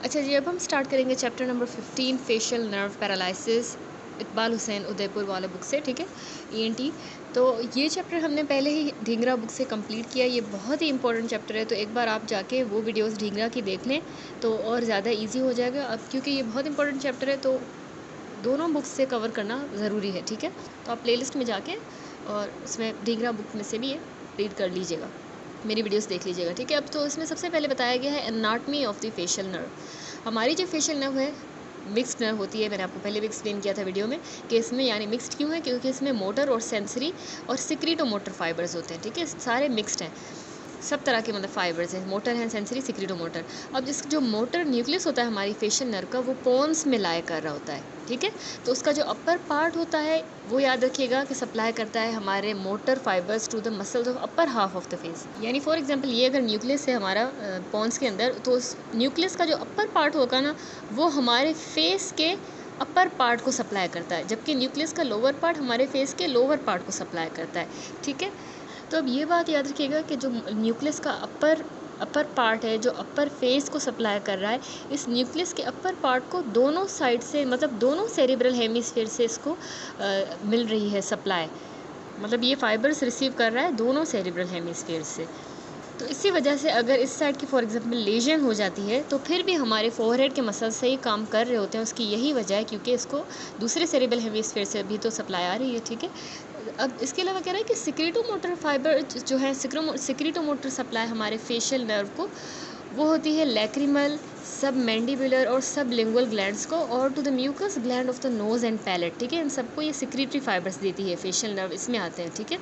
अच्छा जी, अब हम स्टार्ट करेंगे chapter number 15 facial nerve paralysis, Iqbal Hussain Udaipur वाले बुक से, ठीक है, ईएनटी। तो ये चैप्टर हमने पहले ही ढींगरा बुक से कंप्लीट किया। ये बहुत ही इंपॉर्टेंट चैप्टर है, तो एक बार आप जाके वो वीडियोस ढींगरा की देख लें तो और ज़्यादा इजी हो जाएगा। अब क्योंकि ये बहुत इंपॉर्टेंट चैप्टर है तो दोनों बुक्स से कवर करना ज़रूरी है, ठीक है। तो आप प्लेलिस्ट में जाके और उसमें ढींगरा बुक में से भी ये रीड कर लीजिएगा, मेरी वीडियोस देख लीजिएगा, ठीक है। अब तो इसमें सबसे पहले बताया गया है anatomy of the facial nerve. हमारी जो फेशियल नर्व है मिक्स्ड नर्व होती है। मैंने आपको पहले भी एक्सप्लेन किया था वीडियो में कि इसमें यानी मिक्स्ड क्यों है, क्योंकि इसमें मोटर और सेंसरी और सिक्रीटो मोटर फाइबर्स होते हैं, ठीक है। सारे मिक्स्ड हैं, सब तरह के मतलब फाइबर्स हैं, मोटर हैं, सेंसरी, सिक्रीटो मोटर। अब जिस जो मोटर न्यूक्लियस होता है हमारी फेशियल नर्व का, वो पोन्स में लाया कर रहा होता है, ठीक है। तो उसका जो अपर पार्ट होता है वो याद रखिएगा कि सप्लाई करता है हमारे motor fibres to the muscles of upper half of the face. यानी फॉर एग्जांपल ये अगर न्यूक्लियस है हमारा पोन्स के अंदर, तो उस न्यूक्लियस का जो अपर पार्ट होगा ना, वो हमारे फेस के अपर पार्ट को सप्लाई करता है, जबकि न्यूक्लियस का लोअर पार्ट हमारे फेस के लोअर पार्ट को सप्लाई करता है, ठीक है। तो अब ये बात याद रखिएगा कि जो न्यूक्लियस का अपर पार्ट है, जो अपर फेस को सप्लाई कर रहा है, इस न्यूक्लियस के अपर पार्ट को दोनों साइड से, मतलब दोनों सेरिब्रल हेमिस्फीयर से इसको मिल रही है सप्लाई। मतलब ये फाइबर्स रिसीव कर रहा है दोनों सेरिब्रल हेमिस्फीयर से। तो इसी वजह से अगर इस साइड की फॉर एग्जांपल लेजन हो जाती है तो फिर भी हमारे फोरहेड के मसल सही काम कर रहे होते हैं। उसकी यही वजह है क्योंकि इसको दूसरे सेरिब्रल हेमिस्फीयर से भी तो सप्लाई आ रही है, ठीक है। अब इसके अलावा कह रहा है कि सिक्रीटो मोटर फाइबर जो है, सिक्रीटो मोटर सप्लाई हमारे फेशियल नर्व को वो होती है लैक्रिमल, सब मैंडिबुलर और सब लिंगुअल ग्लैंड्स को, और to the mucus gland of the nose and palate, ठीक है। इन सबको ये सिक्रीटरी फाइबर्स देती है, फेशियल नर्व इसमें आते हैं, ठीक है।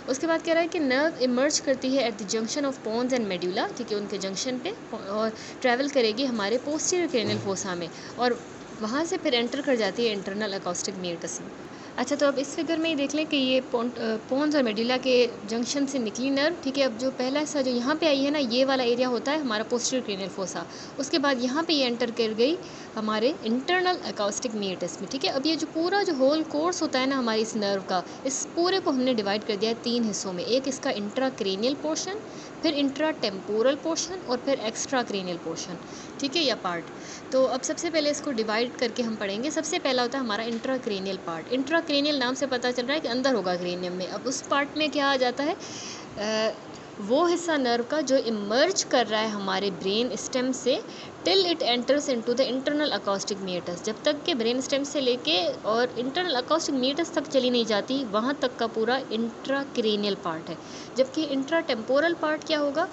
उसके बाद कह रहा है कि नर्व इमर्ज करती है at the junction of pons and medulla, ठीक है, उनके जंक्शन पे, और ट्रैवल करेगी हमारे पोस्टीरियर क्रेनियल फोसा में, और वहाँ से फिर एंटर कर जाती है इंटरनल अकॉस्टिक म्यूकस में। अच्छा, तो अब इस फिगर में ही देख लें कि ये पोन्स और मेडुला के जंक्शन से निकली नर्व, ठीक है। अब जो पहला हिस्सा जो यहाँ पे आई है ना, ये वाला एरिया होता है हमारा पोस्टीरियर क्रेनियल फोसा। उसके बाद यहाँ पे ये एंटर कर गई हमारे इंटरनल अकॉस्टिक म्यूकस में, ठीक है। अब ये जो पूरा जो होल कोर्स होता है ना हमारी इस नर्व का, इस पूरे को हमने डिवाइड कर दिया है 3 हिस्सों में। एक इसका इंट्रा क्रेनियल पोर्शन, फिर इंट्रा टेम्पोरल पोर्शन, और फिर एक्स्ट्रा क्रेनियल पोर्शन, ठीक है, या पार्ट। तो अब सबसे पहले इसको डिवाइड करके हम पढ़ेंगे। सबसे पहला होता है हमारा intra cranial part. Intra cranial नाम से पता चल रहा है कि अंदर होगा क्रेनियम में। अब उस पार्ट में क्या आ जाता है, वो हिस्सा नर्व का जो इमर्ज कर रहा है हमारे ब्रेन स्टेम से till it enters into the internal acoustic meatus. जब तक के ब्रेन स्टेम से लेके और इंटरनल अकॉस्टिक म्यूकस तक चली नहीं जाती, वहाँ तक का पूरा इंट्रा क्रेनियल पार्ट है। जबकि इंट्रा टेम्पोरल पार्ट क्या होगा,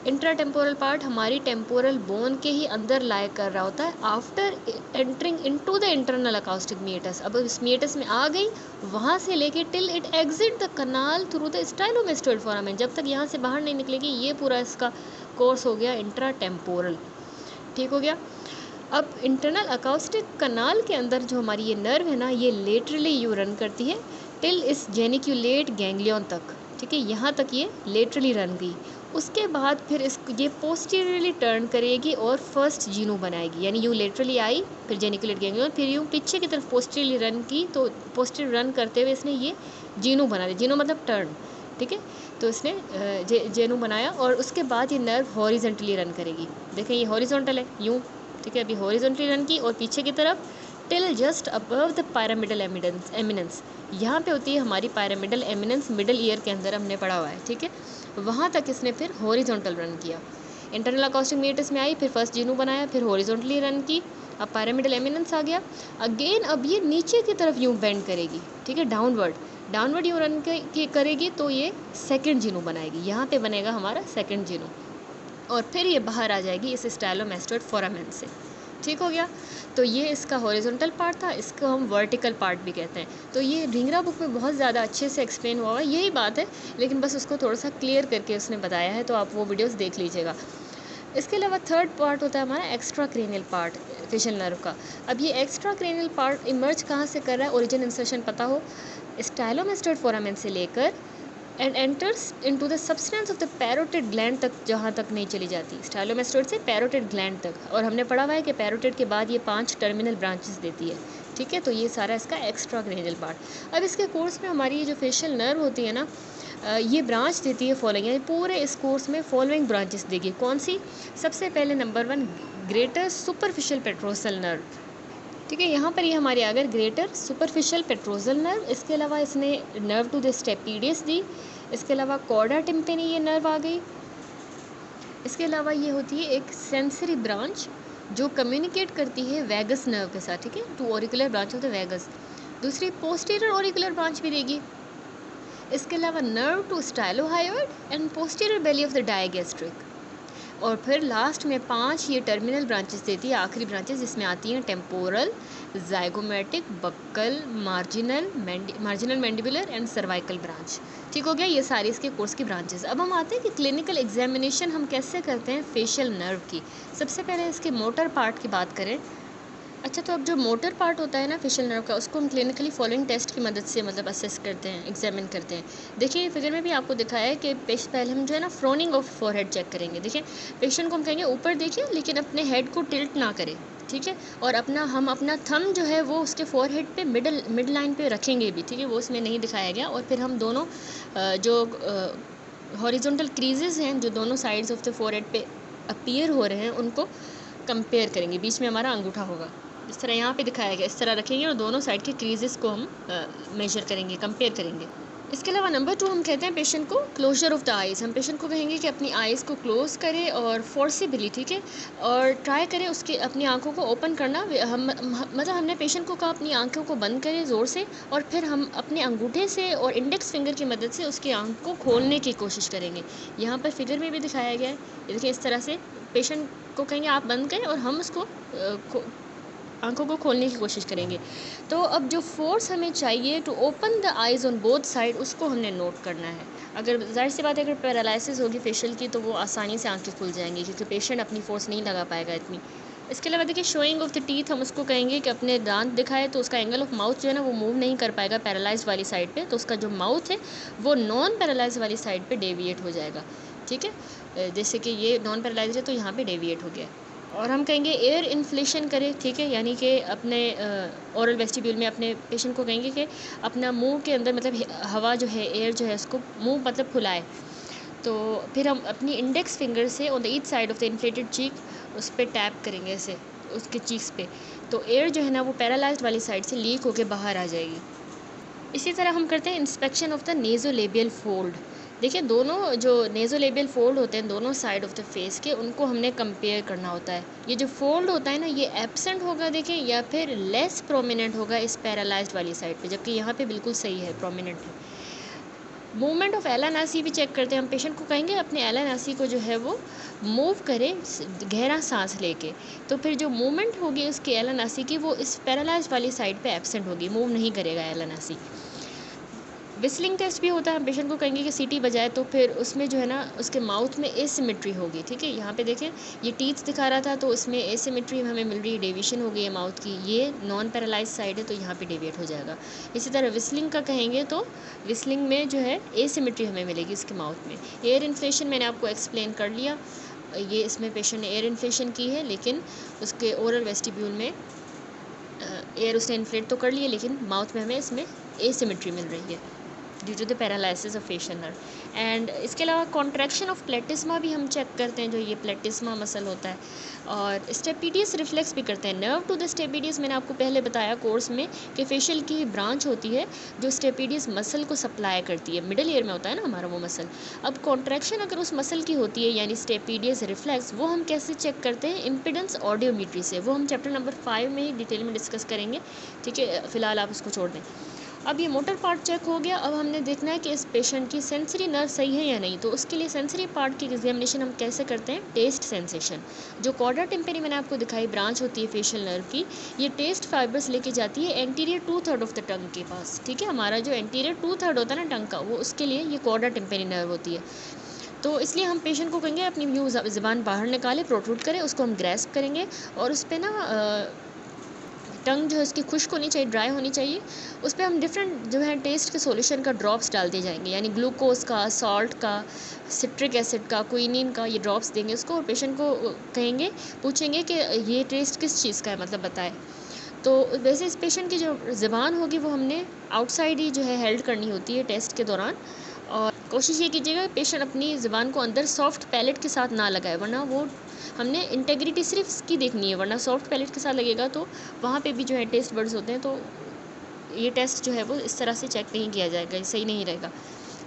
इंट्रा टेम्पोरल पार्ट हमारी टेम्पोरल बोन के ही अंदर लाए कर रहा होता है after entering into the internal acoustic mucus. अब इस म्यूकस में आ गई, वहाँ से लेके till it exit the canal through the stylomastoid foramen, जब तक यहाँ से बाहर नहीं निकलेगी, ये पूरा इसका कोर्स हो गया इंट्रा टेम्पोरल, ठीक हो गया। अब इंटरनल अकॉस्टिक कनाल के अंदर जो हमारी ये नर्व है ना, ये लेटरली यू रन करती है टिल इस जेनिक्यूलेट गैंग्लियन तक, ठीक है, यहाँ तक ये लेटरली रन गई। उसके बाद फिर ये पोस्टीरियरली टर्न करेगी और फर्स्ट जीनो बनाएगी, यानी यूँ लेटरली आई, फिर जेनिकुलेट गैंग्लियन, फिर यूँ पीछे की तरफ पोस्टीरियरली रन की, तो पोस्टीरियर रन करते हुए इसने ये जीनो बना दिया। जीनो मतलब टर्न, ठीक है। तो इसने जेनो बनाया, और उसके बाद ये नर्व हॉरिजेंटली रन करेगी। देखें ये हॉरिजॉन्टल है यूँ, ठीक है। अभी हॉरिजॉन्टली रन की और पीछे की तरफ till just above the pyramidal eminence, यहाँ पे होती है हमारी पायरामिडल एमिनेंस, मिडल ईयर के अंदर हमने पढ़ा हुआ है, ठीक है। वहाँ तक इसने फिर हॉरिजॉन्टल रन किया। इंटरनल अकॉस्टिक म्यूकस में आई, फिर फर्स्ट जीनो बनाया, फिर हॉरिजॉन्टली रन की, अब पायरामिडल एमिनेंस आ गया। अगेन अब ये नीचे की तरफ यूँ बेंड करेगी, ठीक है, डाउनवर्ड यूँ रन करेगी, तो ये सेकंड जीनो बनाएगी, यहाँ पे बनेगा हमारा सेकंड जीनो, और फिर ये बाहर आ जाएगी इस स्टाइलोमेस्टोइड फोरामेन से, ठीक हो गया। तो ये इसका हॉरिजॉन्टल पार्ट था, इसको हम वर्टिकल पार्ट भी कहते हैं। तो ये ढींगरा बुक में बहुत ज़्यादा अच्छे से एक्सप्लेन हुआ है, यही बात है, लेकिन बस उसको थोड़ा सा क्लियर करके उसने बताया है, तो आप वो वीडियोस देख लीजिएगा। इसके अलावा थर्ड पार्ट होता है हमारा extra cranial part facial nerve का। अब ये एक्स्ट्रा क्रेनियल पार्ट इमर्ज कहाँ से कर रहा है, ओरिजिन इंसर्शन पता हो, स्टाइलोमेस्टोइड फोरामेन से लेकर and enters into the substance of the parotid gland तक, जहाँ तक नहीं चली जाती, स्टाइलोमेस्टोइड से पैरोटिड ग्लैंड तक। और हमने पढ़ा हुआ है कि पैरोटिड के बाद ये 5 टर्मिनल ब्रांचेस देती है, ठीक है। तो ये सारा इसका एक्स्ट्रा क्रेनियल पार्ट। अब इसके कोर्स में हमारी ये जो फेशियल नर्व होती है ना, ये ब्रांच देती है फॉलोइंग, यानी पूरे इस कोर्स में फॉलोइंग ब्रांचेस देगी। कौन सी? सबसे पहले number 1 greater superficial petrosal nerve. ठीक है, यहाँ पर ये हमारे आ गए ग्रेटर सुपरफिशियल पेट्रोसल नर्व। इसके अलावा इसने नर्व टू द स्टेपीडियस दी। इसके अलावा कॉर्डा टिम्पेनी ये नर्व आ गई। इसके अलावा ये होती है एक सेंसरी ब्रांच जो कम्युनिकेट करती है वैगस नर्व के साथ। ठीक है, to auricular branch of the vagus. दूसरी पोस्टीरियर ऑरिकुलर ब्रांच भी देगी। इसके अलावा nerve to stylohyoid and posterior belly of the digastric. और फिर लास्ट में 5 ये टर्मिनल ब्रांचेस देती है, आखिरी ब्रांचेस, जिसमें आती हैं temporal, zygomatic, buccal, marginal mandibular and cervical branch. ठीक हो गया, ये सारी इसके कोर्स की ब्रांचेस। अब हम आते हैं कि क्लिनिकल एग्जामिनेशन हम कैसे करते हैं फेशियल नर्व की। सबसे पहले इसके मोटर पार्ट की बात करें। अच्छा, तो अब जो मोटर पार्ट होता है ना फेशियल नर्व का, उसको हम क्लिनिकली फॉलोइंग टेस्ट की मदद से मतलब असेस करते हैं, एग्जामिन करते हैं। देखिए फिगर में भी आपको दिखाया है कि पहले हम जो है ना फ्रोनिंग ऑफ फोरहेड चेक करेंगे। देखिए पेशेंट को हम कहेंगे ऊपर देखिए, लेकिन अपने हेड को टिल्ट ना करें। ठीक है, और हम अपना थंब जो है वो उसके फोरहेड पे मिड लाइन पे रखेंगे भी। ठीक है, वो उसमें नहीं दिखाया गया। और फिर हम दोनों जो हॉरिजॉन्टल क्रीजेज हैं जो दोनों साइड्स ऑफ द फोरहेड पे अपीयर हो रहे हैं उनको कंपेयर करेंगे। बीच में हमारा अंगूठा होगा, इस तरह यहाँ पे दिखाया गया, इस तरह रखेंगे और दोनों साइड के क्रीजेस को हम मेजर करेंगे, कंपेयर करेंगे। इसके अलावा नंबर 2 हम कहते हैं पेशेंट को क्लोजर ऑफ द आइज़। हम पेशेंट को कहेंगे कि अपनी आइज़ को क्लोज करे और फोर्सिबली, ठीक है, और ट्राई करें उसके अपनी आंखों को ओपन करना। मतलब हमने पेशेंट को कहा अपनी आंखों को बंद करें ज़ोर से, और फिर हम अपने अंगूठे से और इंडेक्स फिंगर की मदद से उसकी आंख को खोलने की कोशिश करेंगे। यहाँ पर फिगर में भी दिखाया गया है, देखिए इस तरह से पेशेंट को कहेंगे आप बंद करें और हम उसको आंखों को खोलने की कोशिश करेंगे। तो अब जो फोर्स हमें चाहिए to open the eyes on both side, उसको हमने नोट करना है। अगर जाहिर सी बात है, अगर पैरालिसिस होगी फेशियल की, तो वो आसानी से आंखें खुल जाएंगी क्योंकि पेशेंट अपनी फोर्स नहीं लगा पाएगा इतनी। इसके अलावा देखिए शोइंग ऑफ द टीथ, हम उसको कहेंगे कि अपने दांत दिखाए, तो उसका एंगल ऑफ माउथ जो है ना वो मूव नहीं कर पाएगा पैरालाइज वाली साइड पे, तो उसका जो माउथ है वो नॉन पैरालाइज वाली साइड पे डेविएट हो जाएगा। ठीक है, जैसे कि ये नॉन पैरालाइज है तो यहाँ पे डेविएट हो गया। और हम कहेंगे एयर इन्फ्लेशन करें। ठीक है, यानी कि अपने ओरल वेस्टिब्यूल में अपने पेशेंट को कहेंगे कि अपना मुंह के अंदर मतलब हवा जो है, एयर जो है, उसको मुंह मतलब फुलाए। तो फिर हम अपनी इंडेक्स फिंगर से on the each side of the inflated cheek उस पर टैप करेंगे ऐसे उसके चीक्स पे, तो एयर जो है ना वो पैरालाइज्ड वाली साइड से लीक होकर बाहर आ जाएगी। इसी तरह हम करते हैं इंस्पेक्शन ऑफ द नेज़ोलेबियल फोल्ड। देखिए दोनों जो नेज़ोलेबियल फोल्ड होते हैं दोनों साइड ऑफ द फेस के, उनको हमने कंपेयर करना होता है। ये जो फोल्ड होता है ना ये एब्सेंट होगा देखें, या फिर लेस प्रोमिनेंट होगा इस पैरालाइज्ड वाली साइड पे, जबकि यहाँ पे बिल्कुल सही है, प्रोमिनेंट है। मूवमेंट ऑफ एला नासी भी चेक करते हैं। हम पेशेंट को कहेंगे अपने एला नासी को जो है वो मूव करे गहरा सांस लेके, तो फिर जो मूवमेंट होगी उसकी एला नासी की वो इस पैरालाइज्ड वाली साइड पे एब्सेंट होगी, मूव नहीं करेगा एला नासी। विस्लिंग टेस्ट भी होता है। हम पेशेंट को कहेंगे कि सीटी बजाए, तो फिर उसमें जो है ना उसके माउथ में एसिमेट्री होगी। ठीक है, यहाँ पे देखें ये टीथ दिखा रहा था तो उसमें एसिमेट्री हमें मिल रही है, डेविएशन हो गई है माउथ की। ये नॉन पैरालाइज साइड है तो यहाँ पे डेविएट हो जाएगा। इसी तरह विस्लिंग का कहेंगे तो विस्लिंग में जो है एसिमेट्री हमें मिलेगी इसके माउथ में। एयर इन्फ्लेशन मैंने आपको एक्सप्लेन कर लिया, ये इसमें पेशेंट ने एयर इन्फ्लेशन की है, लेकिन उसके ओरल वेस्टिब्यूल में एयर उसने इन्फ्लेट तो कर लिया, लेकिन माउथ में हमें इसमें एसिमेट्री मिल रही है due to the paralysis of facial nerve. And इसके अलावा कॉन्ट्रैक्शन ऑफ प्लेटिस्मा भी हम चेक करते हैं, जो ये प्लेटिस्मा मसल होता है, और स्टेपिडियस रिफ्लेक्स भी करते हैं। नर्व टू द स्टेपिडियस मैंने आपको पहले बताया कोर्स में कि फेशियल की ब्रांच होती है जो स्टेपिडियस मसल को सप्लाई करती है, मिडल ईयर में होता है ना हमारा वो मसल। अब कॉन्ट्रैक्शन अगर उस मसल की होती है यानी स्टेपिडियस रिफ्लेक्स, वो हम कैसे चेक करते हैं? इम्पिडेंस ऑडियोमीट्री से। वो हम चैप्टर नंबर 5 में ही डिटेल में डिस्कस करेंगे। ठीक है, फिलहाल आप उसको छोड़ दें। अब ये मोटर पार्ट चेक हो गया। अब हमने देखना है कि इस पेशेंट की सेंसरी नर्व सही है या नहीं, तो उसके लिए सेंसरी पार्ट की एग्जामिनेशन हम कैसे करते हैं? Taste sensation. जो कॉर्डा टिम्पेनी मैंने आपको दिखाई ब्रांच होती है फेशियल नर्व की, ये टेस्ट फाइबर्स लेके जाती है एंटीरियर 2/3 ऑफ द टंग के पास। ठीक है, हमारा जो एंटीरियर 2/3 होता है ना टंग का, वो उसके लिए ये कॉर्डा टिम्पेनी नर्व होती है। तो इसलिए हम पेशेंट को कहेंगे अपनी मुंह ज़बान बाहर निकाले, प्रोट्रूड करें, उसको हम ग्रैस्प करेंगे और उस पर ना टंग जो है उसकी खुश्क होनी चाहिए, ड्राई होनी चाहिए। उस पर हम डिफरेंट जो है टेस्ट के सॉल्यूशन का ड्रॉप्स डाल दिए जाएंगे, यानी ग्लूकोज का, सॉल्ट का, सिट्रिक एसिड का, क्विनीन का, ये ड्रॉप्स देंगे उसको और पेशेंट को कहेंगे, पूछेंगे कि ये टेस्ट किस चीज़ का है, मतलब बताए। तो वैसे इस पेशेंट की जो ज़बान होगी वो हमने आउटसाइड ही जो है हेल्ड करनी होती है टेस्ट के दौरान, और कोशिश ये कीजिएगा पेशेंट अपनी ज़ुबान को अंदर सॉफ्ट पैलेट के साथ ना लगाए, वरना वो हमने इंटेग्रिटी सिर्फ इसकी देखनी है, वरना सॉफ्ट पैलेट के साथ लगेगा तो वहाँ पे भी जो है टेस्ट बड्स होते हैं, तो ये टेस्ट जो है वो इस तरह से चेक नहीं किया जाएगा, सही नहीं रहेगा।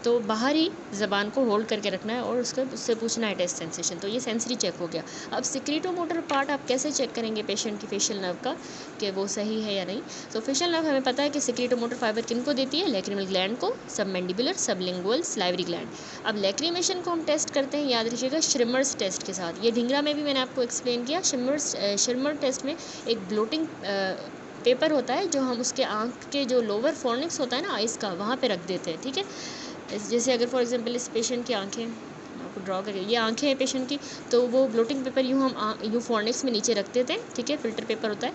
तो बाहर ही ज़बान को होल्ड करके रखना है और उससे पूछना है टेस्ट सेंसेशन। तो ये सेंसरी चेक हो गया। अब सिक्रीटोमोटर पार्ट आप कैसे चेक करेंगे पेशेंट की फेशियल नर्व का कि वो सही है या नहीं। तो फेशियल नर्व हमें पता है कि सिक्रीटोमोटर फाइबर किनको देती है, लैक्रिमल ग्लैंड को, सबमैंडिबुलर, सबलिंगुअल, सलाइवरी ग्लैंड। अब लैक्रिमेशन को हम टेस्ट करते हैं, याद रखिएगा, श्रिमर्स टेस्ट के साथ। ये ढिंगरा में भी मैंने आपको एक्सप्लेन किया। श्रिमर टेस्ट में एक ब्लोटिंग पेपर होता है जो हम उसके आँख के जो लोअर फॉर्निक्स होता है ना आइस का, वहाँ पे रख देते हैं, ठीक है। जैसे अगर फॉर एग्जांपल इस पेशेंट की आंखें आपको ड्रॉ करिए, ये आंखें हैं पेशेंट की, तो वो ब्लोटिंग पेपर यूँ हम यूँ फॉर्निक्स में नीचे रख देते हैं, ठीक है, फिल्टर पेपर होता है,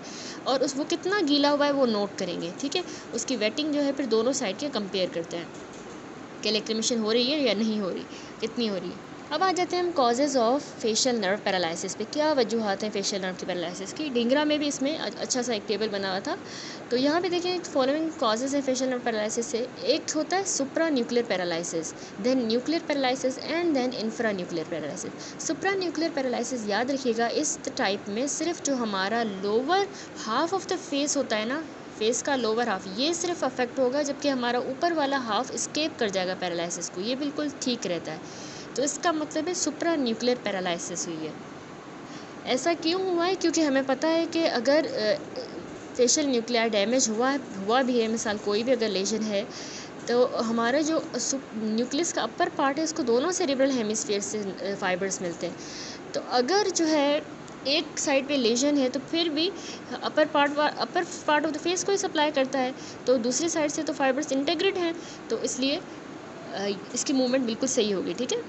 और वो कितना गीला हुआ है वो नोट करेंगे, ठीक है। उसकी वेटिंग जो है फिर दोनों साइड के कंपेयर करते हैं कि लैक्रिमेशन हो रही है या नहीं हो रही, कितनी हो रही है। अब आ जाते हैं हम causes of facial nerve paralysis पे। क्या वजूहत हैं फेशियल नर्व की पैरालिसिस की। ढिंगरा में भी इसमें अच्छा सा एक टेबल बना हुआ था। तो यहाँ पे देखें फॉलोइंग कॉजेज़ है फेशियल नर्व पैरालिसिस से। एक होता है supra nuclear paralysis, then nuclear paralysis and then infra nuclear paralysis. Supra nuclear paralysis याद रखिएगा, इस टाइप में सिर्फ जो हमारा lower half of the face होता है ना, फेस का लोअर हाफ, ये सिर्फ अफेक्ट होगा, जबकि हमारा ऊपर वाला हाफ स्केप कर जाएगा पैरालिसिस को, ये बिल्कुल ठीक रहता है। तो इसका मतलब है सुप्रा न्यूक्लियर पैरालिसिस हुई है। ऐसा क्यों हुआ है, क्योंकि हमें पता है कि अगर फेशियल न्यूक्लियर डैमेज हुआ भी है, मिसाल कोई भी अगर लेजन है, तो हमारा जो न्यूक्लियस का अपर पार्ट है उसको दोनों सेरेब्रल हेमिस्फीयर से फाइबर्स मिलते हैं। तो अगर जो है एक साइड पे लेजन है तो फिर भी upper part of the face को ही सप्लाई करता है, तो दूसरी साइड से तो फाइबर्स इंटेग्रेट हैं, तो इसलिए इसकी मूवमेंट बिल्कुल सही होगी, ठीक है।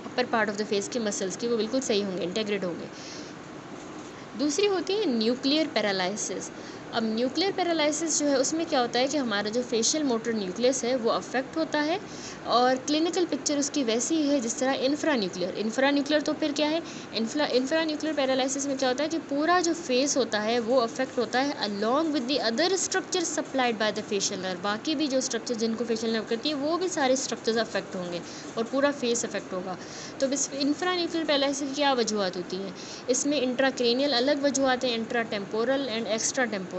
Upper part of the face के मसल्स की वो बिल्कुल सही होंगे, इंटेग्रेट होंगे। दूसरी होती है न्यूक्लियर पैरालिसिस। अब न्यूक्लियर पैरालिसिस जो है उसमें क्या होता है कि हमारा जो फेशियल मोटर न्यूक्लियस है वो अफेक्ट होता है, और क्लिनिकल पिक्चर उसकी वैसी ही है जिस तरह इंफ्रा न्यूक्लियर तो फिर क्या है, इंफ्रा न्यूक्लियर पैरालिसिस में क्या होता है कि पूरा जो फेस होता है वो अफेक्ट होता है along with the other structure supplied by the facial nerve. बाकी भी जो स्ट्रक्चर जिनको फेशियल नर्व करती है वो भी सारे स्ट्रक्चर्स अफेक्ट होंगे और पूरा फेस अफेक्ट होगा। तो इंफ्रा न्यूक्लियर पैरालिसिस की क्या वजूहत होती हैं, इसमें इंट्राक्रेनियल अलग वजूहत हैं, intra temporal and extra temporal.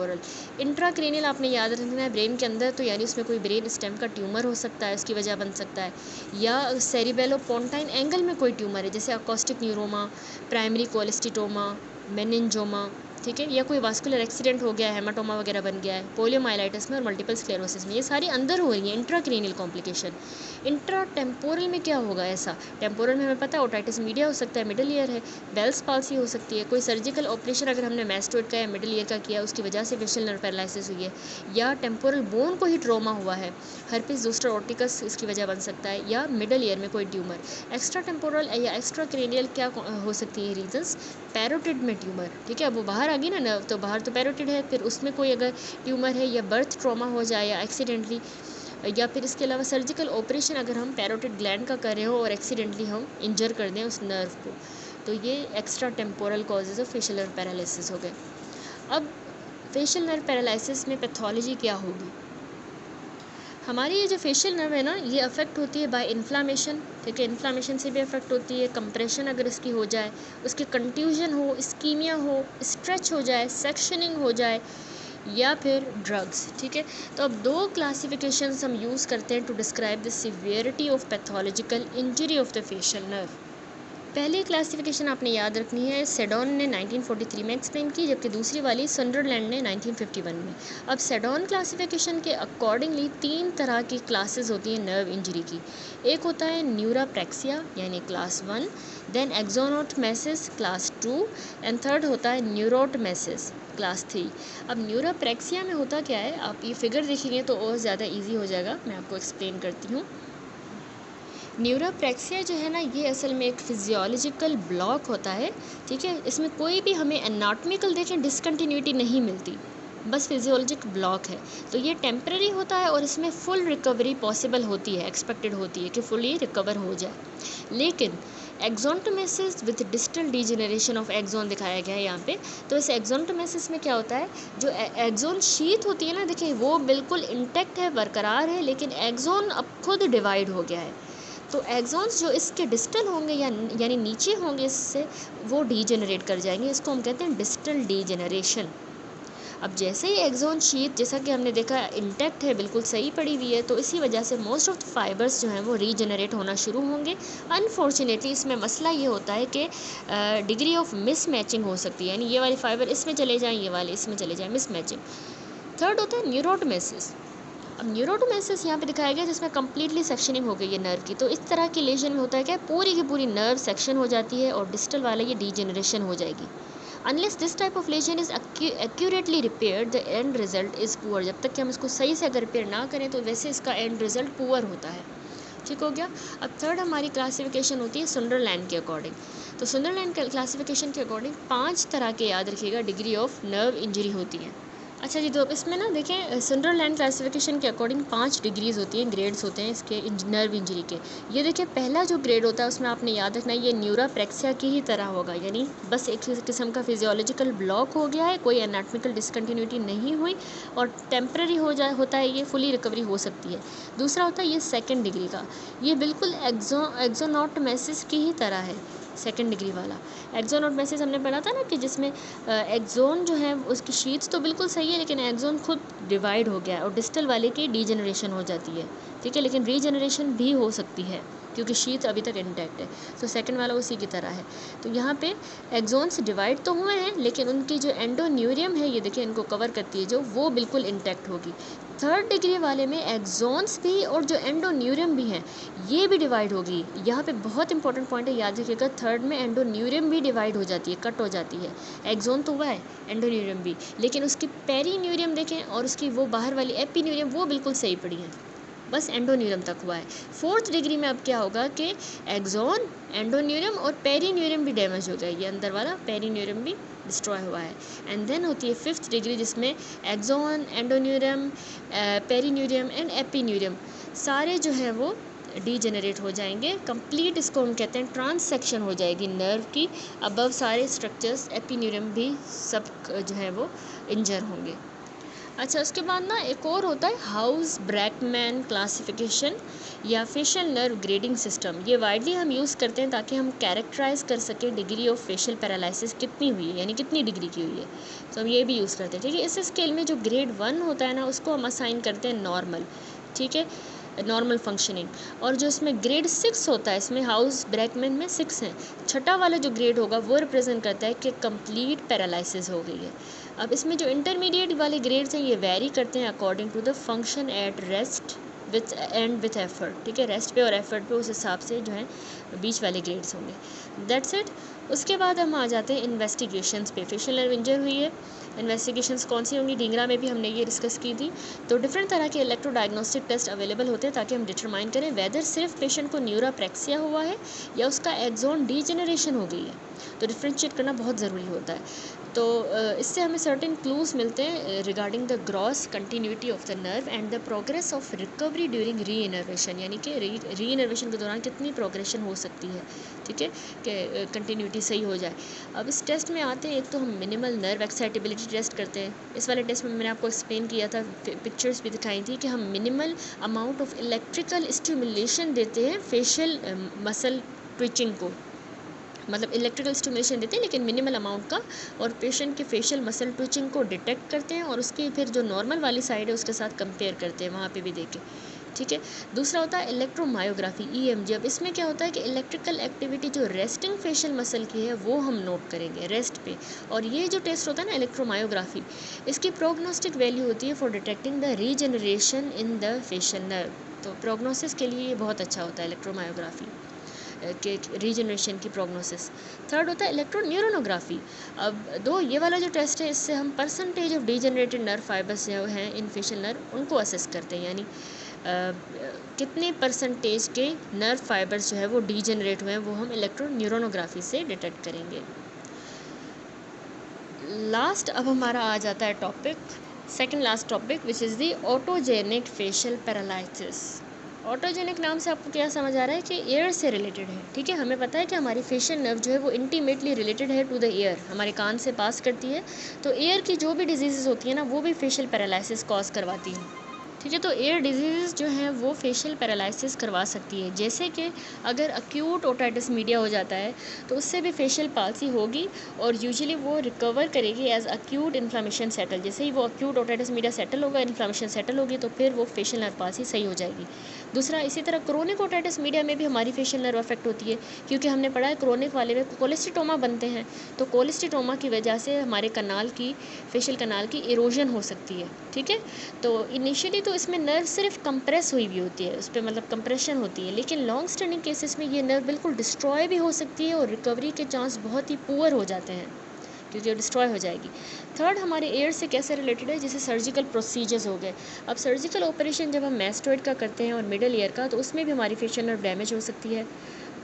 Intracranial आपने याद रखना है ब्रेन के अंदर, तो यानी उसमें कोई ब्रेन स्टेम का ट्यूमर हो सकता है, उसकी वजह बन सकता है, या सेरिबेलोपोंटाइन एंगल में कोई ट्यूमर है जैसे अकोस्टिक न्यूरोमा, प्राइमरी कोलेस्टिटोमा, मेनिंजोमा, ठीक है, या कोई वास्कुलर एक्सीडेंट हो गया है, हेमाटोमा वगैरह बन गया है, पोलियोमाइलाइटिस में और मल्टीपल स्क्लेरोसिस में, ये सारी अंदर हो रही है इंट्राक्रेनियल कॉम्प्लिकेशन। इंट्रा टेम्पोरल में क्या होगा ऐसा, टेम्पोरल में हमें पता है ओटाइटिस मीडिया हो सकता है, मिडल ईयर है, बेल्स पाल्सी हो सकती है, कोई सर्जिकल ऑपरेशन अगर हमने मैस्टोइड का या मिडल ईयर का किया उसकी वजह से फेशियल नर्व पैरालिसिस हुई है, या टेम्पोरल बोन को ही ट्रॉमा हुआ है, हर्पिस जोस्टर ऑर्टिकस इसकी वजह बन सकता है, या मिडल ईयर में कोई ट्यूमर। एक्स्ट्रा टेम्पोरल या एक्स्ट्रा क्रेनियल क्या हो सकती है रीजंस, पैरोटिड में ट्यूमर, ठीक है, वो बाहर आ गई ना नर्व, तो बाहर तो पैरोटिड है, फिर उसमें कोई अगर ट्यूमर है, या बर्थ ट्रॉमा हो जाए या एक्सीडेंटली, या फिर इसके अलावा सर्जिकल ऑपरेशन अगर हम पैरोटिड ग्लैंड का कर रहे हो और एक्सीडेंटली हम इंजर कर दें उस नर्व को, तो ये extra temporal causes of facial nerve paralysis हो गए। अब फेशियल नर्व पैरालिसिस में पैथोलॉजी क्या होगी, हमारी ये जो फेशियल नर्व है ना ये अफेक्ट होती है बाय इन्फ्लामेशन, ठीक है, इन्फ्लामेशन से भी अफेक्ट होती है, कंप्रेशन अगर इसकी हो जाए, उसकी कंट्यूजन हो, इस्कीमिया हो, स्ट्रेच हो जाए, सेक्शनिंग हो जाए, या फिर ड्रग्स, ठीक है। तो अब दो क्लासिफिकेशंस हम यूज़ करते हैं to describe the severity of pathological injury of the facial nerve. पहली क्लासिफिकेशन आपने याद रखनी है, सेडॉन ने 1943 में एक्सप्लेन की, जबकि दूसरी वाली संडरलैंड ने 1951 में। अब सेडॉन क्लासिफिकेशन के अकॉर्डिंगली 3 तरह की क्लासेस होती हैं नर्व इंजरी की। एक होता है न्यूराप्रैक्सिया यानी class 1, then axonotmesis class 2 and third होता है न्यूरोटमेसिस क्लास 3। अब न्यूराप्रैक्सिया में होता क्या है, आप ये फिगर देखेंगे तो और ज़्यादा ईजी हो जाएगा, मैं आपको एक्सप्लेन करती हूँ। न्यूरोप्रैक्सिया जो है ना ये असल में एक फिजियोलॉजिकल ब्लॉक होता है, ठीक है, इसमें कोई भी हमें एनाटॉमिकल देखें डिसकंटिन्यूटी नहीं मिलती, बस फिजियोलॉजिक ब्लॉक है। तो ये टेम्पररी होता है और इसमें फुल रिकवरी पॉसिबल होती है, एक्सपेक्टेड होती है कि फुली रिकवर हो जाए। लेकिन axonotmesis with distal degeneration of axon दिखाया गया है यहाँ पे। तो इस एक्सोनटोमेसिस में क्या होता है, जो एक्सोन शीथ होती है ना, देखिए वो बिल्कुल इंटैक्ट है, बरकरार है, लेकिन एक्सोन अब खुद डिवाइड हो गया है। तो एक्सॉन्स जो इसके डिस्टल होंगे यानी नीचे होंगे इससे, वो डीजेनरेट कर जाएंगे। इसको हम कहते हैं डिस्टल डीजेनरेशन। अब जैसे ही एक्सोन शीथ, जैसा कि हमने देखा, इंटैक्ट है, बिल्कुल सही पड़ी हुई है, तो इसी वजह से मोस्ट ऑफ द फाइबर्स जो हैं वो रीजनरेट होना शुरू होंगे। अनफॉर्चुनेटली इसमें मसला ये होता है कि डिग्री ऑफ मिस मैचिंग हो सकती है, यानी ये वाली फाइबर इसमें चले जाएँ, ये वाले इसमें चले जाएँ, मिस मैचिंग। थर्ड होता है न्यूरोटोमेसिस। अब न्यूरोटोमेसिस यहाँ पे दिखाया गया जिसमें कम्प्लीटली सेक्शनिंग हो गई है नर्व की। तो इस तरह की लेशन में होता है क्या, पूरी की पूरी नर्व सेक्शन हो जाती है और डिस्टल वाला ये डीजेनरेशन हो जाएगी। Unless this type of lesion is accurately repaired the end result is poor. जब तक कि हम इसको सही से अगर रिपेयर ना करें तो वैसे इसका एंड रिजल्ट पुअर होता है। ठीक हो गया। अब थर्ड हमारी क्लासिफिकेशन होती है सुंदरलैंड के अकॉर्डिंग। तो सुंदरलैंड क्लासिफिकेशन के अकॉर्डिंग 5 तरह के, याद रखिएगा, डिग्री ऑफ नर्व इंजरी होती हैं। अच्छा जी, तो अब इसमें ना देखें, सुंदरलैंड क्लासिफिकेशन के अकॉर्डिंग 5 डिग्रीज़ होती हैं, ग्रेड्स होते हैं इसके नर्व इंजरी के। ये देखिए, पहला जो ग्रेड होता है उसमें आपने याद रखना है ये न्यूरोप्रेक्सिया की ही तरह होगा, यानी बस एक किस्म का फिजियोलॉजिकल ब्लॉक हो गया है, कोई एनाटॉमिकल डिसकंटिन्यूटी नहीं हुई और टेम्पररी होता है, ये फुली रिकवरी हो सकती है। दूसरा होता है ये सेकेंड डिग्री का, ये बिल्कुल एक्सोनोटोमेसिस की ही तरह है, सेकेंड डिग्री वाला। एक्सोनोटोमेसिस हमने पढ़ा था ना कि जिसमें एक्सोन जो है उसकी शीट्स तो बिल्कुल सही है, लेकिन एक्सोन खुद डिवाइड हो गया है और डिस्टल वाले की डीजेनरेशन हो जाती है। ठीक है, लेकिन रीजेनरेशन भी हो सकती है क्योंकि शीट अभी तक इंटैक्ट है। तो सेकंड वाला उसी की तरह है। तो यहाँ पे एक्सोन्स डिवाइड तो हुए हैं, लेकिन उनकी जो एंडोन्यूरियम है, ये देखिए इनको कवर करती है जो, वो बिल्कुल इंटैक्ट होगी। थर्ड डिग्री वाले में एक्सोन्स भी और जो एंडोन्यूरियम भी हैं ये भी डिवाइड होगी। यहाँ पे बहुत इंपॉर्टेंट पॉइंट है, याद रखिएगा, थर्ड में एंडोन्यूरियम भी डिवाइड हो जाती है, कट हो जाती है। एक्सोन तो हुआ है, एंडोन्यूरियम भी, लेकिन उसकी पेरीन्यूरियम देखें और उसकी वो बाहर वाली एपीन्यूरियम वो बिल्कुल सही पड़ी है, बस एंडोन्यूरियम तक हुआ है। फोर्थ डिग्री में अब क्या होगा कि एक्सोन, एंडोन्यूरियम और पेरीन्यूरियम भी डैमेज हो गया, ये अंदर वाला पेरीन्यूरियम भी डिस्ट्रॉय हुआ है। एंड देन होती है फिफ्थ डिग्री जिसमें एक्सोन, एंडोन्यूरियम, पेरीन्यूरियम एंड एपीन्यूरियम सारे जो है वो डीजेनरेट हो जाएंगे कंप्लीट। इसको हम कहते हैं ट्रांससेक्शन हो जाएगी नर्व की, अबव सारे स्ट्रक्चर्स, एपीन्यूरियम भी सब जो है वो इंजर होंगे। अच्छा, उसके बाद ना एक और होता है हाउस ब्रैकमैन क्लासिफिकेशन या फेशियल नर्व ग्रेडिंग सिस्टम। ये वाइडली हम यूज़ करते हैं ताकि हम कैरेक्टराइज कर सकें डिग्री ऑफ फेशियल पैरालिसिस कितनी हुई है, यानी कितनी डिग्री की हुई है। तो हम ये भी यूज़ करते हैं। ठीक है, इस स्केल में जो ग्रेड 1 होता है ना उसको हम असाइन करते हैं नॉर्मल, ठीक है, नॉर्मल फंक्शनिंग। और जो इसमें ग्रेड 6 होता है, इसमें हाउस ब्रैकमैन में 6 हैं, छठा वाला जो ग्रेड होगा वो रिप्रेजेंट करता है कि कंप्लीट पैरालिसिस हो गई है। अब इसमें जो इंटरमीडिएट वाले ग्रेड्स हैं ये वेरी करते हैं according to the function at rest with and with effort. ठीक है, रेस्ट पे और एफर्ट पे उस हिसाब से जो है बीच वाले ग्रेड्स होंगे। That's it. उसके बाद हम आ जाते हैं इन्वेस्टिगेशंस पे। फेशियल नर्व इंजर हुई है, इन्वेस्टिगेशंस कौन सी होंगी, ढींगरा में भी हमने ये डिस्कस की थी। तो डिफरेंट तरह के इलेक्ट्रो डायग्नोस्टिक टेस्ट अवेलेबल होते हैं ताकि हम डिटरमाइन करें वेदर सिर्फ पेशेंट को न्यूरोप्रेक्सिया हुआ है या उसका एक्सोन डीजेनरेशन हो गई है। तो डिफ्रेंशिएट करना बहुत ज़रूरी होता है। तो इससे हमें सर्टेन क्लूज़ मिलते हैं regarding the gross continuity of the nerve and the progress of recovery during री इनर्वेशन, यानी कि री इनर्वेशन के दौरान कितनी प्रोग्रेशन हो सकती है। ठीक है, कि कंटिन्यूटी सही हो जाए। अब इस टेस्ट में आते हैं, एक तो हम मिनिमल नर्व एक्साइटेबिलिटी टेस्ट करते हैं। इस वाले टेस्ट में मैंने आपको एक्सप्लेन किया था, पिक्चर्स भी दिखाई थी कि हम minimal amount of electrical stimulation देते हैं फेशियल मसल ट्विचिंग को, मतलब इलेक्ट्रिकल स्टिमुलेशन देते हैं लेकिन मिनिमल अमाउंट का, और पेशेंट के फेशियल मसल ट्विचिंग को डिटेक्ट करते हैं और उसकी फिर जो नॉर्मल वाली साइड है उसके साथ कंपेयर करते हैं, वहाँ पे भी देखें। ठीक है, दूसरा होता है इलेक्ट्रोमायोग्राफी, EMG। अब इसमें क्या होता है कि इलेक्ट्रिकल एक्टिविटी जो रेस्टिंग फेशियल मसल की है वो हम नोट करेंगे रेस्ट पे। और ये जो टेस्ट होता है ना इलेक्ट्रोमायोग्राफी, इसकी प्रोग्नोस्टिक वैल्यू होती है for detecting the regeneration in the facial nerve. तो प्रोग्नोसिस के लिए ये बहुत अच्छा होता है इलेक्ट्रोमायोग्राफी के रीजनरेशन की प्रोग्नोसिस। थर्ड होता है इलेक्ट्रोन्यूरोनोग्राफी। अब दो ये वाला जो टेस्ट है इससे हम percentage of degenerated nerve fibres जो हैं इन फेशियल नर्व उनको असेस करते हैं, यानी कितने परसेंटेज के नर्व फाइबर्स जो है वो डीजनरेट हुए हैं वो हम इलेक्ट्रोन्यूरोनोग्राफी से डिटेक्ट करेंगे। लास्ट अब हमारा आ जाता है topic, second last topic, which is the autogenic facial paralysis. Autogenic नाम से आपको क्या समझ आ रहा है कि एयर से रिलेटेड है, ठीक है। हमें पता है कि हमारी फेशियल नर्व जो है वो इंटीमेटली रिलेटेड है टू द एयर, हमारे कान से पास करती है। तो एयर की जो भी डिजीज़ होती है ना, वो भी फेशियल पैरालिसिस कॉज करवाती हैं, ठीक है। तो एयर डिजीज़ जो हैं वो फेशियल पैरालिसिस करवा सकती है। जैसे कि अगर अक्यूट ओटाइटिस मीडिया हो जाता है तो उससे भी फेशियल पाल्सी होगी, और यूजुअली वो रिकवर करेगी एज अक्यूट इन्फ्लामेशन सेटल। जैसे ही वो अक्यूट ओटाइटिस मीडिया सेटल होगा, इन्फ्लामेशन सेटल होगी, तो फिर वो फेशियल नर्व पाल्सी सही हो जाएगी। दूसरा, इसी तरह क्रोनिक ओटाइटिस मीडिया में भी हमारी फेशियल नर्व अफेक्ट होती है, क्योंकि हमने पढ़ा है क्रोनिक वाले में कोलेस्टिटोमा बनते हैं। तो कोलेस्टिटोमा की वजह से हमारे कनाल की, फेशियल कनाल की इरोजन हो सकती है, ठीक है। तो इनिशियली तो इसमें नर्व सिर्फ कंप्रेस हुई भी होती है, उस पर मतलब कंप्रेशन होती है, लेकिन लॉन्ग स्टैंडिंग केसेस में ये नर्व बिल्कुल डिस्ट्रॉय भी हो सकती है, और रिकवरी के चांस बहुत ही पुअर हो जाते हैं, क्योंकि वो डिस्ट्रॉय हो जाएगी। थर्ड, हमारे एयर से कैसे रिलेटेड है, जैसे सर्जिकल प्रोसीजर्स हो गए। अब सर्जिकल ऑपरेशन जब हम मैस्टोइड का करते हैं और मिडल ईयर का, तो उसमें भी हमारी फेशियल नर्व डैमेज हो सकती है।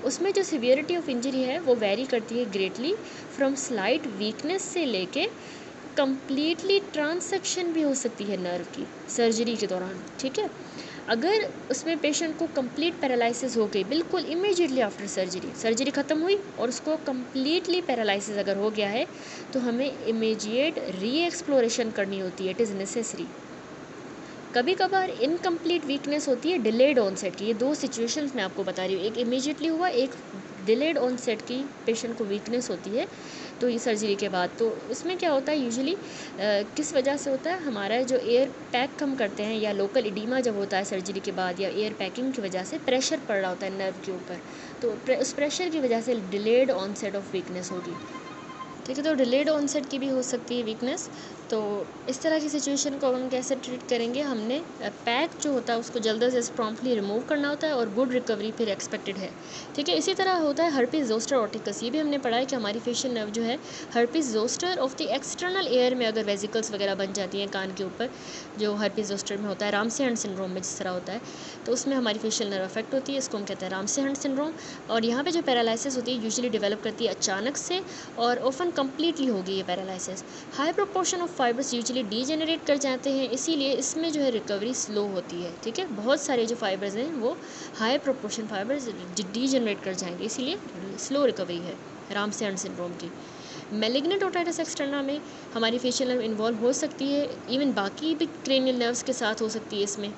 उसमें जो सिवियरिटी ऑफ इंजरी है वो वेरी करती है ग्रेटली, फ्रॉम स्लाइट वीकनेस से लेके कंप्लीटली ट्रांसेक्शन भी हो सकती है नर्व की सर्जरी के दौरान, ठीक है। अगर उसमें पेशेंट को कंप्लीट पैरालिसिस हो गई बिल्कुल इमीडिएटली आफ्टर सर्जरी, सर्जरी ख़त्म हुई और उसको कंप्लीटली पैरालिसिस अगर हो गया है, तो हमें इमीडिएट री एक्सप्लोरेशन करनी होती है, इट इज़ नेसेसरी। कभी कभार इनकम्प्लीट वीकनेस होती है डिलेड ऑनसेट की। ये दो सिचुएशंस मैं आपको बता रही हूँ, एक इमीडिएटली हुआ, एक डिलेड ऑनसेट की पेशेंट को वीकनेस होती है, तो ये सर्जरी के बाद। तो इसमें क्या होता है यूजुअली, किस वजह से होता है, हमारा जो एयर पैक हम करते हैं या लोकल इडीमा जब होता है सर्जरी के बाद, या एयर पैकिंग की वजह से प्रेशर पड़ रहा होता है नर्व के ऊपर, तो उस प्रेशर की वजह से डिलेड ऑनसेट ऑफ वीकनेस होगी, ठीक है। तो डिलेड ऑनसेट की भी हो सकती है वीकनेस। तो इस तरह की सिचुएशन को हम कैसे ट्रीट करेंगे, हमने पैक जो होता है उसको जल्द से जल्द प्रॉम्प्टली रिमूव करना होता है, और गुड रिकवरी फिर एक्सपेक्टेड है, ठीक है। इसी तरह होता है हर्पीज जोस्टर ऑटिकस। ये भी हमने पढ़ा है कि हमारी फेशियल नर्व जो है herpes zoster of the external air में अगर वेजिकल्स वगैरह बन जाती हैं कान के ऊपर, जो हर्पीज जोस्टर में होता है, रामसे हंट सिंड्रोम में जिस तरह होता है, तो उसमें हमारी फेशियल नर्व अफेक्ट होती है, इसको हम कहते हैं रामसे हंट सिंड्रोम। और यहाँ पे जो पैरालिसिस होती है यूजुअली डेवलप करती है अचानक से, और ऑफन कंप्लीटली होगी ये paralysis. High proportion of fibres usually degenerate कर जाते हैं, इसीलिए इसमें जो है रिकवरी स्लो होती है, ठीक है। बहुत सारे जो फाइबर्स हैं वो हाई प्रोपोर्शन फाइबर्स डीजेनरेट कर जाएंगे, इसीलिए स्लो रिकवरी है रामसे हंट सिंड्रोम की। मैलिग्नेंट ओटाइटिस एक्सटर्ना में हमारी फेशियल नर्व इन्वॉल्व हो सकती है, इवन बाकी भी क्रेनियल नर्व्स के साथ हो सकती है, इसमें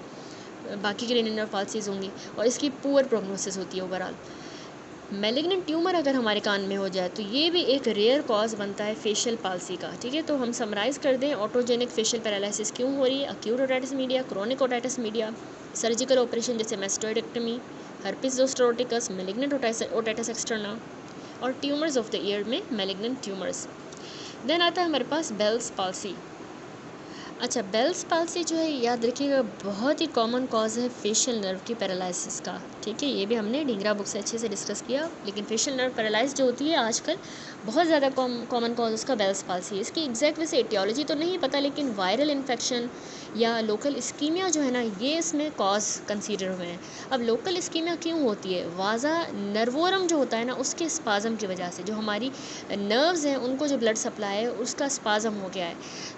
बाकी क्रेनियल नर्व पाल्सीज होंगी, और इसकी पुअर प्रोग्नोसिस होती है ओवरऑल। मैलिग्नेंट ट्यूमर अगर हमारे कान में हो जाए तो ये भी एक रेयर कॉज बनता है फेशियल पाल्सी का, ठीक है। तो हम समराइज़ कर दें, ऑटोजेनिक फेशियल पैरालिसिस क्यों हो रही है, acute otitis media, chronic otitis media, surgical operation जैसे mastoidectomy, herpes zoster oticus, malignant otitis externa, और ट्यूमर्स ऑफ द ईयर में मैलिग्नेंट ट्यूमर्स। देन आता है हमारे पास बेल्स पाल्सी। अच्छा, बेल्स पाल्सी जो है याद रखिएगा बहुत ही कॉमन कॉज है फेशियल नर्व की पैरालिसिस का, ठीक है। ये भी हमने ढींगरा बुक से अच्छे से डिस्कस किया, लेकिन फेशियल नर्व पैरालाइज जो होती है आजकल बहुत ज़्यादा कॉमन कॉज उसका बेल्स पाल्सी है। इसकी एग्जैक्ट वैसे एटियोलॉजी तो नहीं पता, लेकिन वायरल इन्फेक्शन या लोकल इस्कीमिया जो है ना, ये इसमें कॉज कंसीडर हुए हैं। अब लोकल इस्कीमिया क्यों होती है, वाजा नर्वोरम जो होता है ना, उसके स्पाजम की वजह से, जो हमारी नर्व्स हैं उनको जो ब्लड सप्लाई है उसका स्पाजम हो गया है,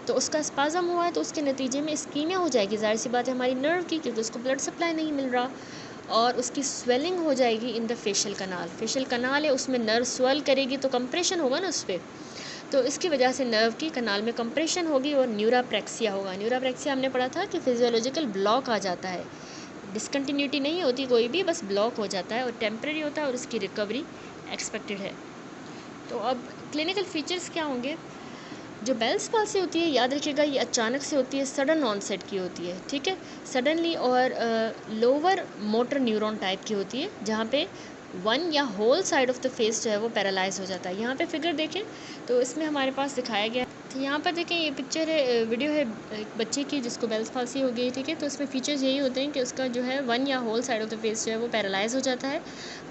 तो उसका स्पाजम हुआ है, तो उसके नतीजे में इस्कीमिया हो जाएगी, जाहिर सी बात है हमारी नर्व की, क्योंकि उसको ब्लड सप्लाई नहीं मिल रहा, और उसकी स्वेलिंग हो जाएगी in the facial canal. Facial canal है, उसमें नर्व स्वेल करेगी तो कंप्रेशन होगा ना उस पर, तो इसकी वजह से नर्व की कनाल में कंप्रेशन होगी और न्यूराप्रेक्सिया होगा। न्यूराप्रेक्सिया हमने पढ़ा था कि फिजियोलॉजिकल ब्लॉक आ जाता है, डिसकंटिन्यूटी नहीं होती कोई भी, बस ब्लॉक हो जाता है और टेम्परेरी होता है, और उसकी रिकवरी एक्सपेक्टेड है। तो अब क्लिनिकल फीचर्स क्या होंगे। जो बेल्स पाल्सी होती है याद रखिएगा ये अचानक से होती है, सडन ऑनसेट की होती है, ठीक है, सडनली, और लोअर मोटर न्यूरॉन टाइप की होती है, जहाँ पे वन या whole side of the face जो है वो पैरालाइज हो जाता है। यहाँ पे फिगर देखें तो इसमें हमारे पास दिखाया गया, तो यहाँ पर देखें ये पिक्चर है, वीडियो है एक बच्चे की जिसको बेल्स पाल्सी हो गई, ठीक है। तो इसमें फीचर्स यही होते हैं कि उसका जो है वन या whole side of the face जो है वो पैरालाइज हो जाता है।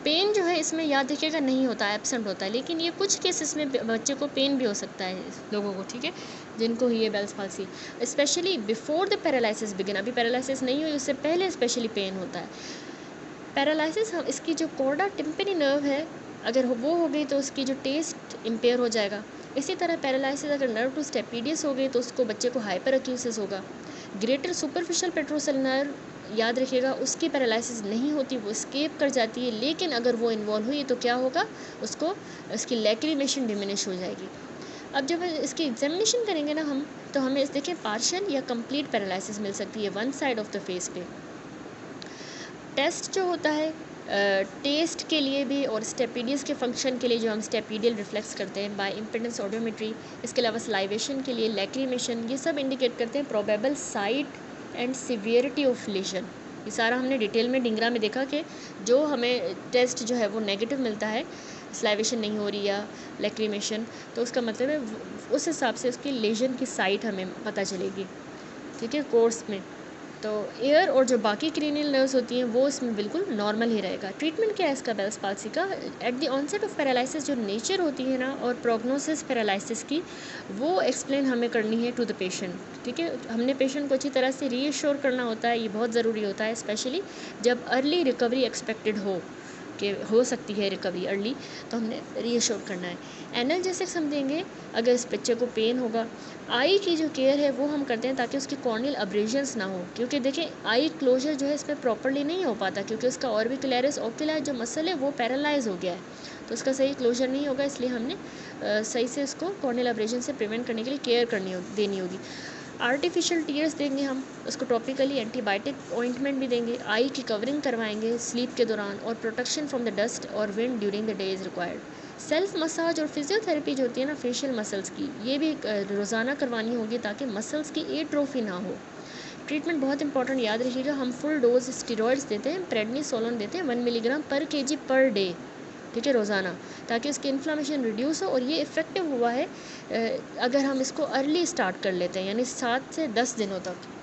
पेन जो है इसमें याद रखिएगा नहीं होता है, एब्सेंट होता है, लेकिन ये कुछ केसेस में बच्चे को पेन भी हो सकता है लोगों को, ठीक है, जिनको हुई है Bell's palsy, specially before the paralysis begin. अभी पैरालिसिस नहीं हुई उससे पहले स्पेशली पेन होता है। पैरालिसिस हम इसकी जो कॉर्डा टिम्पेनी नर्व है अगर वो हो गई तो उसकी जो टेस्ट इम्पेयर हो जाएगा। इसी तरह पैरालिसिस अगर नर्व टू स्टेपीडियस हो गई तो उसको बच्चे को हाइपर एक्यूसिस होगा। ग्रेटर सुपरफिशियल पेट्रोसल नर्व याद रखिएगा उसकी पैरालिसिस नहीं होती, वो एस्केप कर जाती है, लेकिन अगर वो इन्वॉल्व हुई तो क्या होगा, उसको उसकी लैक्रिमेशन डिमिनिश हो जाएगी। अब जब इसकी एग्जामिनेशन करेंगे ना हम, तो हमें इस देखें पार्शियल या कंप्लीट पैरालिसिस मिल सकती है one side of the face पे। टेस्ट जो होता है टेस्ट के लिए भी और स्टेपिडियस के फंक्शन के लिए जो हम स्टेपिडियल रिफ्लेक्स करते हैं बाय इम्पेडेंस ऑडोमेट्री, इसके अलावा सलाइवेशन के लिए लैक्रिमेशन, ये सब इंडिकेट करते हैं probable site and severity of lesion. ये सारा हमने डिटेल में ढिंगरा में देखा कि जो हमें टेस्ट जो है वो नेगेटिव मिलता है, सलाइवेशन नहीं हो रही या लैक्रिमेशन, तो उसका मतलब है उस हिसाब से उसकी लेजन की साइट हमें पता चलेगी, ठीक है, कोर्स में। तो एयर और जो बाकी क्रेनियल नर्व्स होती हैं वो इसमें बिल्कुल नॉर्मल ही रहेगा। ट्रीटमेंट क्या है इसका बेल्स पाल्सी का? At the onset of paralysis जो नेचर होती है ना और प्रोग्नोसिस पैरालिसिस की, वो एक्सप्लेन हमें करनी है टू द पेशेंट, ठीक है। हमने पेशेंट को अच्छी तरह से रीअश्योर करना होता है, ये बहुत ज़रूरी होता है, स्पेशली जब अर्ली रिकवरी एक्सपेक्टेड हो कि हो सकती है रिकवरी अर्ली, तो हमने रीअश्योर करना है। एनाल्जेसिक्स हम देंगे अगर इस बच्चे को पेन होगा। आई की जो केयर है वो हम करते हैं ताकि उसकी कॉर्नियल अब्रेजन्स ना हो, क्योंकि देखें आई क्लोजर जो है इसमें प्रॉपरली नहीं हो पाता, क्योंकि उसका ऑर्बिकुलरिस ओकुलर जो मसल है वो पैरालाइज हो गया है, तो उसका सही क्लोजर नहीं होगा, इसलिए हमने सही से उसको कॉर्नियल अब्रेजन से प्रिवेंट करने के लिए केयर देनी होगी। आर्टिफिशियल टीयर्स देंगे हम उसको, टॉपिकली एंटीबायोटिक ऑइंटमेंट भी देंगे, आई की कवरिंग करवाएंगे स्लीप के दौरान, और प्रोटेक्शन फ्रॉम द डस्ट और wind during the day is required. Self massage और फिजियोथेरेपी जो होती है ना फेशियल मसल्स की, ये भी रोज़ाना करवानी होगी ताकि मसल्स की एट्रोफी ना हो। ट्रीटमेंट बहुत इंपॉर्टेंट याद रखिएगा, हम फुल डोज स्टेरॉइड्स देते हैं, प्रेडनिसोलोन देते हैं 1 मिलीग्राम पर केजी पर डे, ठीक है, रोज़ाना, ताकि उसकी इन्फ्लामेशन रिड्यूस हो। और ये इफ़ेक्टिव हुआ है अगर हम इसको अर्ली स्टार्ट कर लेते हैं, यानी 7 से 10 दिनों तक।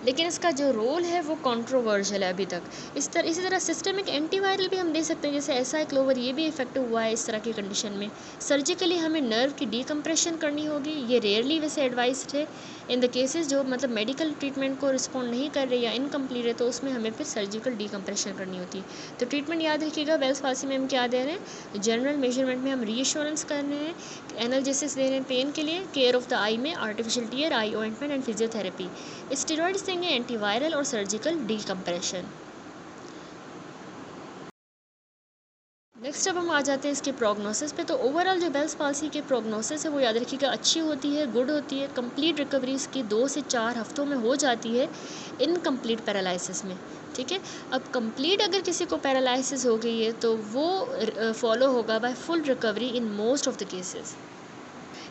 लेकिन इसका जो रोल है वो कंट्रोवर्शियल है अभी तक। इसी तरह सिस्टमिक एंटीवायरल भी हम दे सकते हैं, जैसे एसाइक्लोवर, ये भी इफेक्टिव हुआ है इस तरह की कंडीशन में। सर्जिकली हमें नर्व की डीकम्प्रेशन करनी होगी, ये रेयरली वैसे एडवाइस्ड है। इन द केसेस जो मतलब मेडिकल ट्रीटमेंट को रिस्पॉन्ड नहीं कर रहे या इनकम्प्लीट है, तो उसमें हमें फिर सर्जिकल डीकम्प्रेशन करनी होती है। तो ट्रीटमेंट याद रखिएगा, बेल्स पाल्सी में हम क्या दे रहे हैं, जनरल मेजरमेंट में हम रीअश्योरेंस कर रहे हैं, एनाल्जेसिस दे रहे हैं पेन के लिए, केयर ऑफ द आई में artificial tear, eye ointment and physiotherapy, steroids देंगे, एंटीवायरल और सर्जिकल डीकम्प्रेशन। नेक्स्ट अब हम आ जाते हैं इसके प्रोग्नोसिस पे। तो ओवरऑल जो बेल्स पाल्सी के प्रोग्नोसिस है वो याद रखिएगा अच्छी होती है, गुड होती है। कंप्लीट रिकवरी इसकी 2 से 4 हफ्तों में हो जाती है इनकम्प्लीट पैरालिसिस में, ठीक है। अब कंप्लीट अगर किसी को पैरालिसिस हो गई है तो वो फॉलो होगा by full recovery in most of the cases,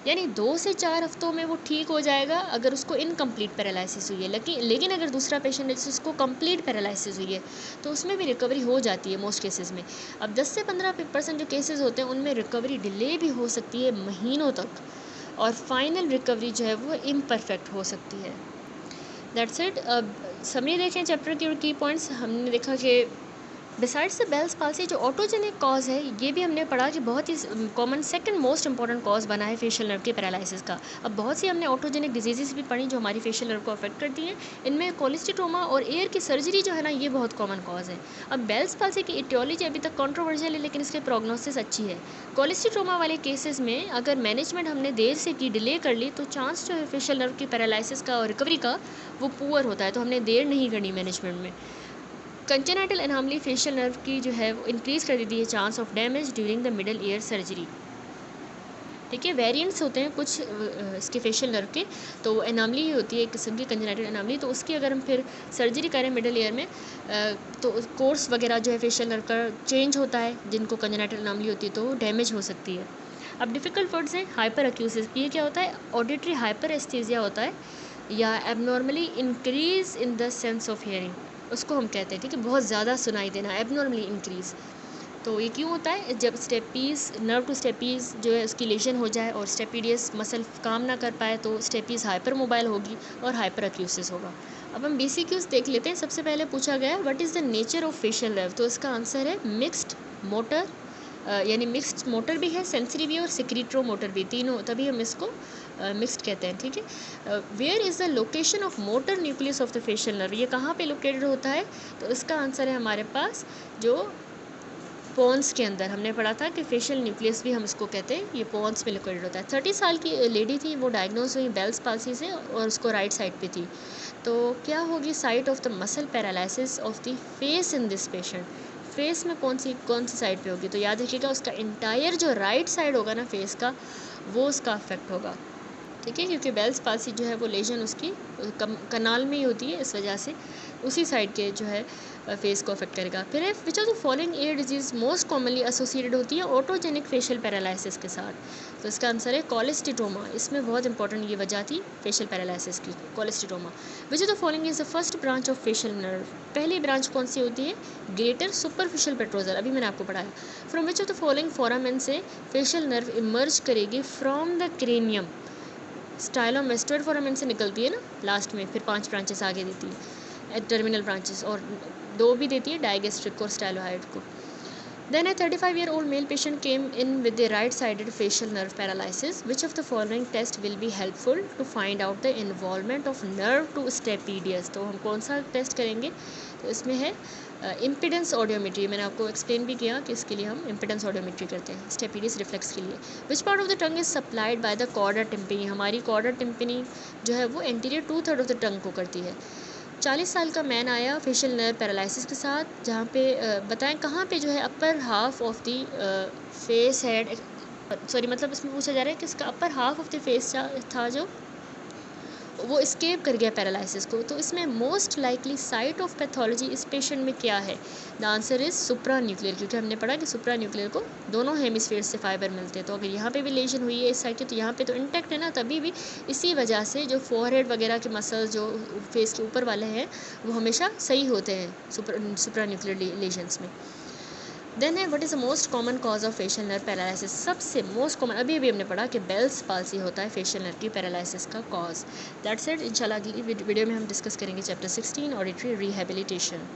यानी 2 से 4 हफ्तों में वो ठीक हो जाएगा अगर उसको इनकम्प्लीट पैरालिसिस हुई है। लेकिन अगर दूसरा पेशेंट है जिसको कंप्लीट पैरालिसिस हुई है तो उसमें भी रिकवरी हो जाती है मोस्ट केसेस में। अब 10 से 15% जो केसेस होते हैं उनमें रिकवरी डिले भी हो सकती है महीनों तक, और फाइनल रिकवरी जो है वो इम्परफेक्ट हो सकती है। That's it. अब समरी देखें चैप्टर के की पॉइंट्स। हमने देखा कि बिसाइड्स द बेल्स पाल्सी जो ऑटोजेनिक कॉज है, ये भी हमने पढ़ा कि बहुत ही common second most important cause बना है फेशियल नर्व के पैरालिसिस का। अब बहुत सी हमने ऑटोजेनिक डिजीजेस भी पढ़ी जो हमारी फेशियल नर्व को अफेक्ट करती हैं। इनमें कोलेस्टिट्रोमा और एयर की सर्जरी जो है ना, ये बहुत कॉमन कॉज है। अब बेल्स पाल्सी की इटियोलॉजी अभी तक कॉन्ट्रोवर्शियल है, लेकिन इसकी प्रोग्नोसिस अच्छी है। कोलेस्टिट्रोमा वाले केसेस में अगर मैनेजमेंट हमने देर से की, डिले कर ली, तो चांस जो है फेशियल नर्व की पैरालिसिस का और रिकवरी का वो पुअर होता है, तो हमने देर नहीं करनी मैनेजमेंट में। कंजेनाइटल एनॉमली फेशियल नर्व की जो है वो इंक्रीज़ कर देती है chance of damage during the middle ear surgery, ठीक है। वेरिएंट्स होते हैं कुछ इसके फेशियल नर्व के, तो एनॉमली ही होती है एक किस्म की कंजेनाइटल एनॉमली, तो उसकी अगर हम फिर सर्जरी करें मिडल ईयर में तो कोर्स वगैरह जो है फेशियल नर्व का चेंज होता है, जिनको कंजेनाइटल एनॉमली होती है तो डैमेज हो सकती है। अब डिफ़िकल्ट वर्ड्स हैं हाइपर एक्यूसिस, ये क्या होता है, ऑडिटरी हाइपर एस्थीसिया होता है, या abnormally increase in the sense of hearing, उसको हम कहते हैं, ठीक है, बहुत ज़्यादा सुनाई देना, एबनॉर्मली इंक्रीज़। तो ये क्यों होता है, जब स्टेपीज़ नर्व टू स्टेपीज़ जो है उसकी लेशन हो जाए और स्टेपीडियस मसल काम ना कर पाए तो स्टेपीज़ हाइपर मोबाइल होगी और हाइपर एक्यूसिस होगा। अब हम BCQs देख लेते हैं। सबसे पहले पूछा गया what is the nature of facial nerve, तो इसका आंसर है मिक्स्ड मोटर, यानी मिक्स्ड मोटर भी है, सेंसरी भी है और सिक्रीट्रो मोटर भी, तीनों, तभी हम इसको मिक्स्ड कहते हैं, ठीक है। Where is the location of motor nucleus of the facial nerve, ये कहाँ पे लोकेटेड होता है, तो इसका आंसर है हमारे पास जो पोन्स के अंदर हमने पढ़ा था कि फेशियल न्यूक्लियस भी हम इसको कहते हैं, ये पोन्स में लोकेटेड होता है। 30 साल की लेडी थी, वो डायग्नोज हुई बेल्स पाल्सी से और उसको राइट साइड पे थी। तो क्या होगी site of the muscle paralysis of the face in this patient, face में कौन सी साइड पे होगी? तो याद रखिएगा उसका इंटायर जो राइट साइड होगा ना फेस का, वो उसका अफेक्ट होगा, ठीक है, क्योंकि बेल्स पाल्सी जो है वो लेजन उसकी कनाल में ही होती है, इस वजह से उसी साइड के जो है फेस को अफेक्ट करेगा। फिर है विच of the following air disease most commonly associated होती है ऑटोजेनिक फेशियल पैरालिसिस के साथ? तो इसका आंसर है कोलेस्टिटोमा। इसमें बहुत इंपॉर्टेंट ये वजह थी फेशियल पैरालिसिस की, cholesteatoma. Which of the following is the first branch of facial nerve? पहली ब्रांच कौन सी होती है? ग्रेटर सुपरफिशियल पेट्रोजल, अभी मैंने आपको पढ़ाया। From which of the following foramen से फेशियल नर्व इमर्ज करेगी फ्रॉम द क्रेनियम? स्टाइलोमेस्टोइड फोरामेन से निकलती है ना लास्ट में, फिर 5 ब्रांचेस आगे देती है, टर्मिनल ब्रांचेस, और 2 भी देती है, डायगेस्ट्रिक और स्टाइलोहाइड को। Then a 35-year-old male patient came in with the right-sided facial nerve paralysis. Which of the following test will be helpful to find out the involvement of nerve to stapedius? तो हम कौन सा test करेंगे? तो इसमें है impedance audiometry. मैंने आपको एक्सप्लेन भी किया कि इसके लिए हम इम्पिडेंस ऑडियोमेट्री करते हैं स्टेपिडियस रिफ्लेक्स के लिए। Which part of the tongue is supplied by the chorda tympany? हमारी कॉर्डा टिम्पनी जो है वो एंटीरियर 2/3 ऑफ द टंग को करती है। 40 साल का मैन आया फेशियल नर्व पैरालिसिस के साथ, जहाँ पे बताएं कहाँ पे जो है अपर half of the face head, sorry मतलब इसमें पूछा जा रहा है कि इसका अपर हाफ ऑफ द फेस था जो वो स्केप कर गया पैरालिसिस को। तो इसमें most likely site of pathology इस पेशेंट में क्या है? The answer is supra nuclear, क्योंकि हमने पढ़ा कि सुप्रा न्यूक्लियर को दोनों हेमिस्फीयर से फाइबर मिलते हैं। तो अगर यहाँ पे भी लेशन हुई है इस साइड की, तो यहाँ पे तो इंटैक्ट है ना, तभी भी इसी वजह से जो फोरहेड वगैरह के मसल्स जो फेस के ऊपर वाले हैं वो हमेशा सही होते हैं सुप्रा न्यूक्लियर लेशंस में। देन है what is the most common cause of facial nerve paralysis? सबसे मोस्ट कॉमन अभी हमने पढ़ा कि बेल्स पाल्सी होता है फेशियल नर्व की पैरालिसिस का कॉज। That's it. इंशाल्लाह अगली वीडियो में हम डिस्कस करेंगे चैप्टर 16 ऑडिटरी रिहेबिलिटेशन।